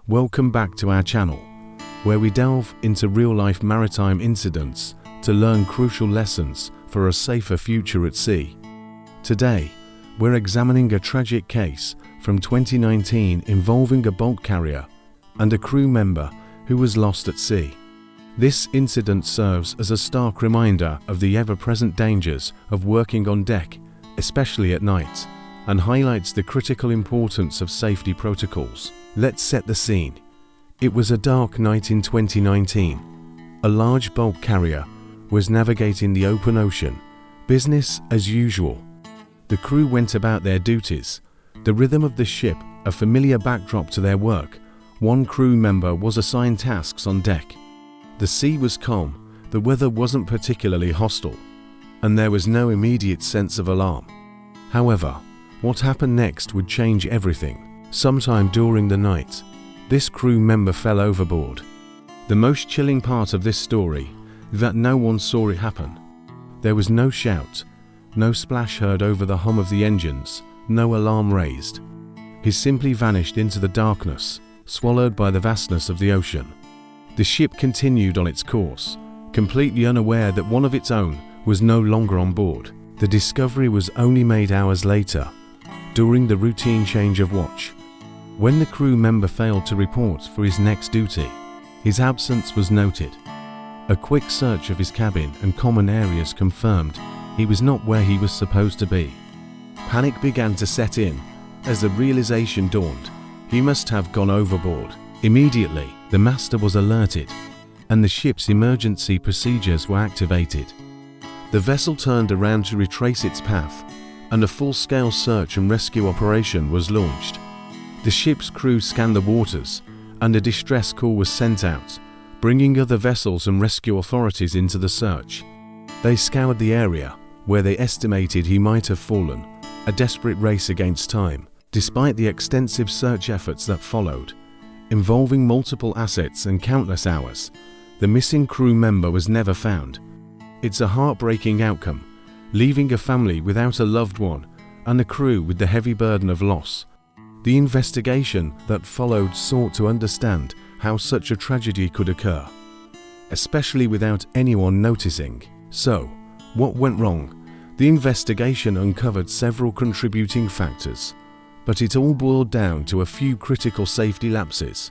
Welcome back to our channel, where we delve into real-life maritime incidents to learn crucial lessons for a safer future at sea. Today, we're examining a tragic case from 2019 involving a bulk carrier and a crew member who was lost at sea. This incident serves as a stark reminder of the ever-present dangers of working on deck, especially at night, and highlights the critical importance of safety protocols. Let's set the scene. It was a dark night in 2019. A large bulk carrier was navigating the open ocean, business as usual. The crew went about their duties, the rhythm of the ship a familiar backdrop to their work. One crew member was assigned tasks on deck. The sea was calm, the weather wasn't particularly hostile, and there was no immediate sense of alarm. However, what happened next would change everything. Sometime during the night, this crew member fell overboard. The most chilling part of this story is that no one saw it happen. There was no shout, no splash heard over the hum of the engines, no alarm raised. He simply vanished into the darkness, swallowed by the vastness of the ocean. The ship continued on its course, completely unaware that one of its own was no longer on board. The discovery was only made hours later, during the routine change of watch. When the crew member failed to report for his next duty, his absence was noted. A quick search of his cabin and common areas confirmed he was not where he was supposed to be. Panic began to set in as the realization dawned. He must have gone overboard. Immediately, the master was alerted, and the ship's emergency procedures were activated. The vessel turned around to retrace its path, and a full-scale search and rescue operation was launched. The ship's crew scanned the waters, and a distress call was sent out, bringing other vessels and rescue authorities into the search. They scoured the area where they estimated he might have fallen, a desperate race against time. Despite the extensive search efforts that followed, involving multiple assets and countless hours, the missing crew member was never found. It's a heartbreaking outcome, leaving a family without a loved one and a crew with the heavy burden of loss. The investigation that followed sought to understand how such a tragedy could occur, especially without anyone noticing. So, what went wrong? The investigation uncovered several contributing factors, but it all boiled down to a few critical safety lapses.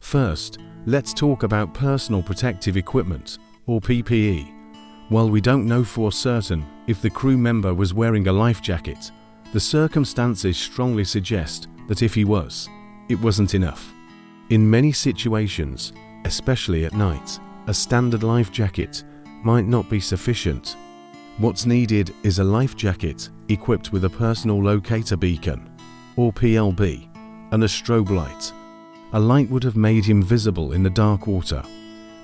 First, let's talk about personal protective equipment, or PPE. While we don't know for certain if the crew member was wearing a life jacket, the circumstances strongly suggest that if he was, it wasn't enough. In many situations, especially at night, a standard life jacket might not be sufficient. What's needed is a life jacket equipped with a personal locator beacon, or PLB, and a strobe light. A light would have made him visible in the dark water.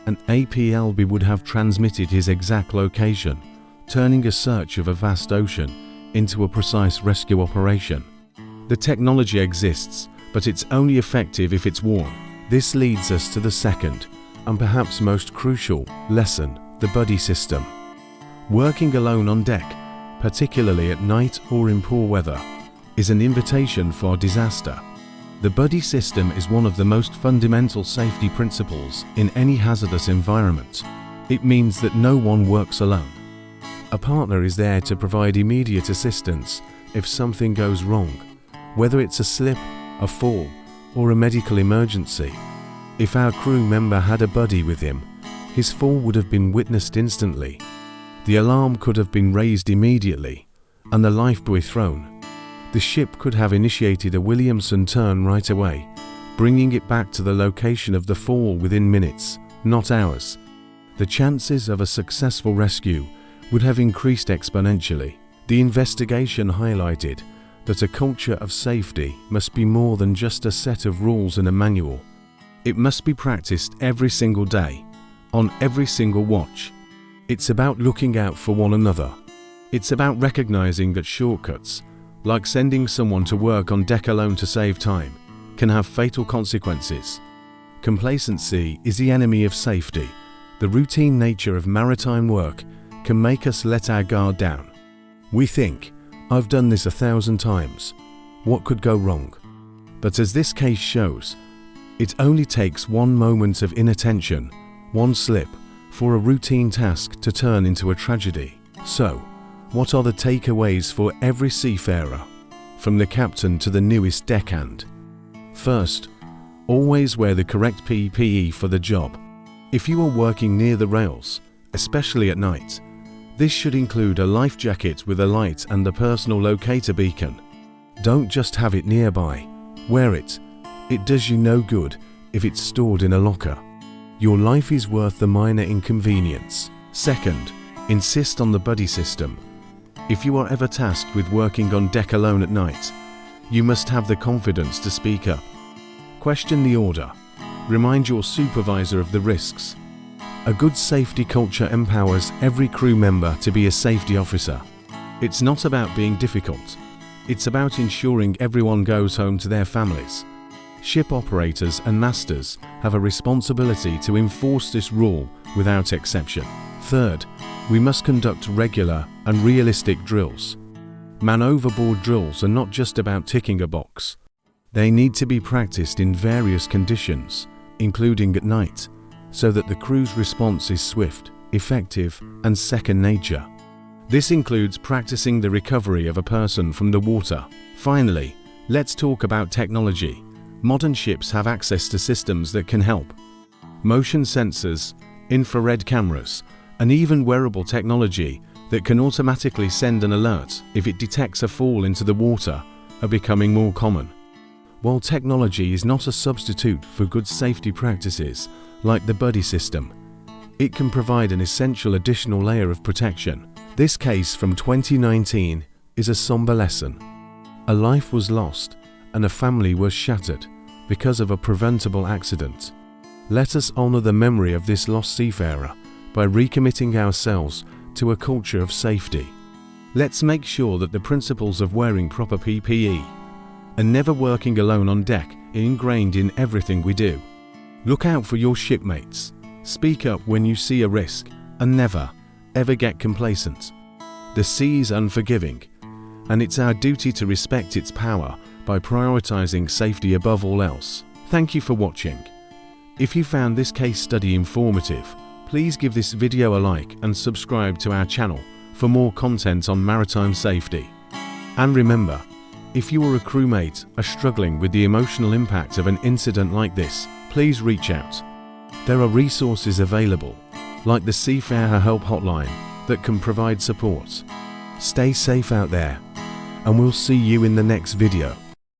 An APLB would have transmitted his exact location, turning a search of a vast ocean into a precise rescue operation. The technology exists, but it's only effective if it's worn. This leads us to the second, and perhaps most crucial, lesson: the buddy system. Working alone on deck, particularly at night or in poor weather, is an invitation for disaster. The buddy system is one of the most fundamental safety principles in any hazardous environment. It means that no one works alone. A partner is there to provide immediate assistance if something goes wrong, whether it's a slip, a fall, or a medical emergency. If our crew member had a buddy with him, his fall would have been witnessed instantly. The alarm could have been raised immediately, and the lifebuoy thrown. The ship could have initiated a Williamson turn right away, bringing it back to the location of the fall within minutes, not hours. The chances of a successful rescue would have increased exponentially. The investigation highlighted that a culture of safety must be more than just a set of rules and a manual. It must be practiced every single day, on every single watch. It's about looking out for one another. It's about recognizing that shortcuts, like sending someone to work on deck alone to save time, can have fatal consequences. Complacency is the enemy of safety. The routine nature of maritime work can make us let our guard down. We think, I've done this 1,000 times. What could go wrong? But as this case shows, It only takes one moment of inattention, one slip, for a routine task to turn into a tragedy. So, what are the takeaways for every seafarer, from the captain to the newest deckhand? First, always wear the correct PPE for the job. If you are working near the rails, especially at night, this should include a life jacket with a light and a personal locator beacon. Don't just have it nearby, wear it. It does you no good if it's stored in a locker. Your life is worth the minor inconvenience. Second, insist on the buddy system. If you are ever tasked with working on deck alone at night, you must have the confidence to speak up. Question the order. Remind your supervisor of the risks. A good safety culture empowers every crew member to be a safety officer. It's not about being difficult. It's about ensuring everyone goes home to their families. Ship operators and masters have a responsibility to enforce this rule without exception. Third, we must conduct regular and realistic drills. Man overboard drills are not just about ticking a box. They need to be practiced in various conditions, including at night, so that the crew's response is swift, effective, and second nature. This includes practicing the recovery of a person from the water. Finally, let's talk about technology. Modern ships have access to systems that can help. Motion sensors, infrared cameras, and even wearable technology that can automatically send an alert if it detects a fall into the water are becoming more common. While technology is not a substitute for good safety practices like the buddy system, it can provide an essential additional layer of protection. This case from 2019 is a somber lesson. A life was lost and a family was shattered because of a preventable accident. Let us honor the memory of this lost seafarer by recommitting ourselves to a culture of safety. Let's make sure that the principles of wearing proper PPE and never working alone on deck are ingrained in everything we do. Look out for your shipmates, speak up when you see a risk, and never, ever get complacent. The sea is unforgiving, and it's our duty to respect its power by prioritizing safety above all else. Thank you for watching. If you found this case study informative, please give this video a like and subscribe to our channel for more content on maritime safety. And remember, if you or a crewmate are struggling with the emotional impact of an incident like this, please reach out. There are resources available, like the Seafarer Help Hotline, that can provide support. Stay safe out there, and we'll see you in the next video.